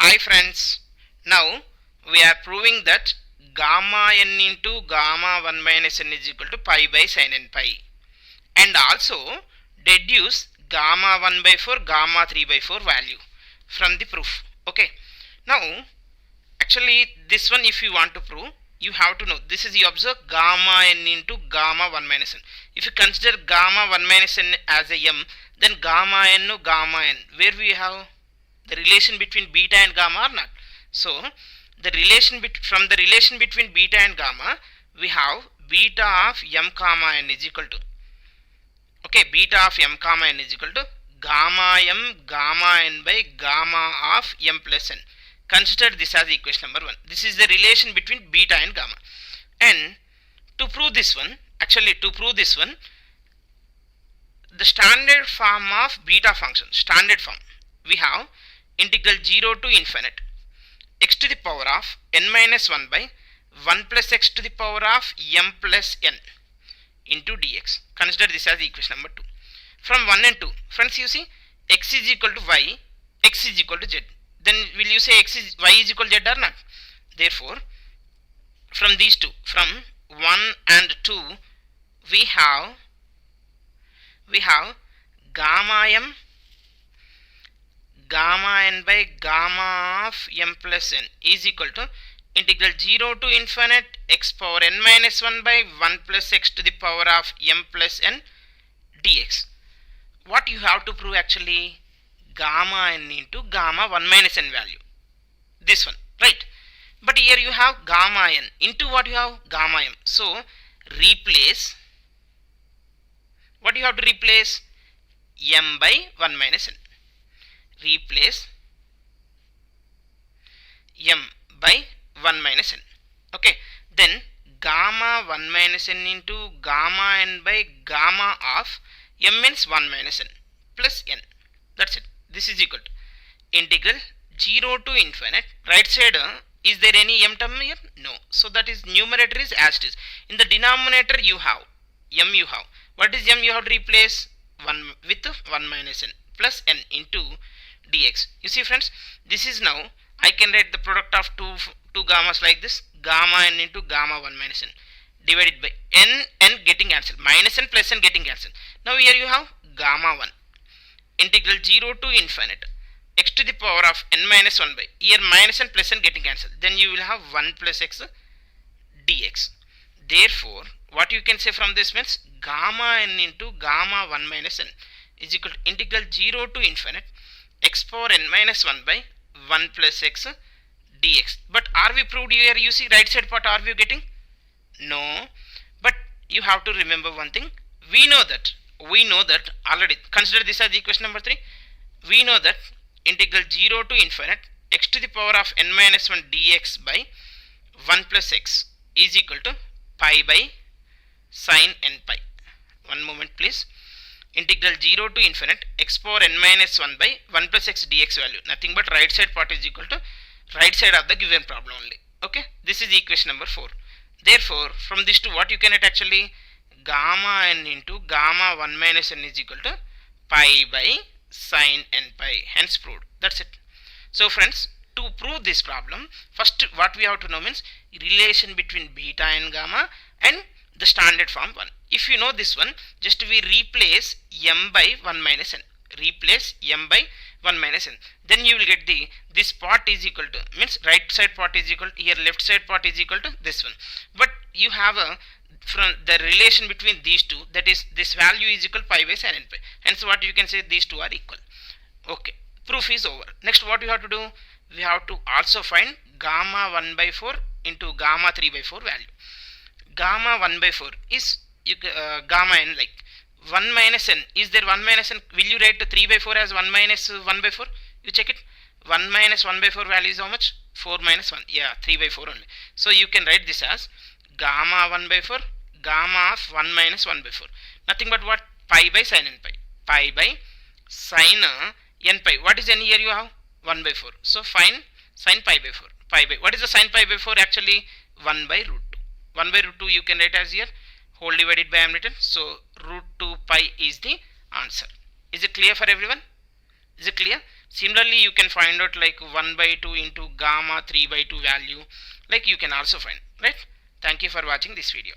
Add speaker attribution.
Speaker 1: Hi friends, now we are proving that gamma n into gamma 1 minus n is equal to pi by sin n pi, and also deduce gamma 1 by 4 gamma 3 by 4 value from the proof. Okay, now actually this one, if you want to prove, you have to know this is, you observe gamma n into gamma 1 minus n. If you consider gamma 1 minus n as a m, then gamma n to gamma n, where we have the relation between beta and gamma or not. So the relation from the relation between beta and gamma, we have beta of m comma n is equal to, okay, beta of m comma n is equal to gamma m gamma n by gamma of m plus n. Consider this as equation number 1. This is the relation between beta and gamma. And to prove this one, the standard form of beta function, standard form, we have integral 0 to infinite x to the power of n minus 1 by 1 plus x to the power of m plus n into dx. Consider this as equation number 2. From 1 and 2, friends, you see x is equal to y, x is equal to z. Then will you say y is equal to z or not? Therefore, from these two, from 1 and 2, we have gamma m gamma n by gamma of m plus n is equal to integral 0 to infinite x power n minus 1 by 1 plus x to the power of m plus n dx. What you have to prove actually? Gamma n into gamma 1 minus n value. This one, right? But here you have gamma n into what you have? Gamma m. So replace, what you have to replace? M by 1 minus n. Replace m by 1 minus n. Okay, then gamma 1 minus n into gamma n by gamma of m means 1 minus n plus n. That's it. This is equal to integral 0 to infinite. Right side, is there any m term here? No. So that is, numerator is as it is. In the denominator you have m, you have. What is m? You have to replace 1 with 1 minus n plus n into dx. You see friends, this is, now I can write the product of two gammas like this, gamma n into gamma 1 minus n divided by n getting cancelled, minus n plus n getting cancelled. Now here you have gamma 1 integral 0 to infinite x to the power of n minus 1 by, here minus n plus n getting cancelled, then you will have 1 plus x dx. Therefore what you can say from this means gamma n into gamma 1 minus n is equal to integral 0 to infinite x power n minus 1 by 1 plus x dx. But are we proved here? You see right side part, are we getting? No. But you have to remember one thing. We know that already. Consider this as equation number 3. We know that integral 0 to infinite x to the power of n minus 1 dx by 1 plus x is equal to pi by sin n pi. One moment please. Integral 0 to infinite x power n minus 1 by 1 plus x dx value, nothing but right side part is equal to right side of the given problem only. Okay, this is equation number 4. Therefore from this to what you can write actually? Gamma n into gamma 1 minus n is equal to pi by sin n pi, hence proved. That's it. So friends, to prove this problem, first what we have to know means relation between beta and gamma and the standard form 1. If you know this one, just we replace m by 1 minus n. Replace m by 1 minus n. Then you will get this part is equal to, means right side part is equal to, here left side part is equal to this one. But you have from the relation between these two, that is, this value is equal to pi by sin n pi. Hence what you can say, these two are equal. Okay, proof is over. Next what we have to do? We have to also find gamma 1 by 4 into gamma 3 by 4 value. Gamma 1 by 4 is gamma n, like 1 minus n. Is there 1 minus n? Will you write 3 by 4 as 1 minus 1 by 4? You check it. 1 minus 1 by 4 value is how much? 4 minus 1. Yeah, 3 by 4 only. So you can write this as gamma 1 by 4 gamma of 1 minus 1 by 4. Nothing but what? Pi by sin n pi. Pi by sin n pi. What is n here you have? 1 by 4. So find sin pi by 4. Pi by, what is the sin pi by 4 actually? 1 by root 2. 1 by root 2 you can write as here whole divided by I am written. So root 2 pi is the answer. Is it clear for everyone? Is it clear? Similarly, you can find out like 1 by 2 into gamma 3 by 2 value, like you can also find, right? Thank you for watching this video.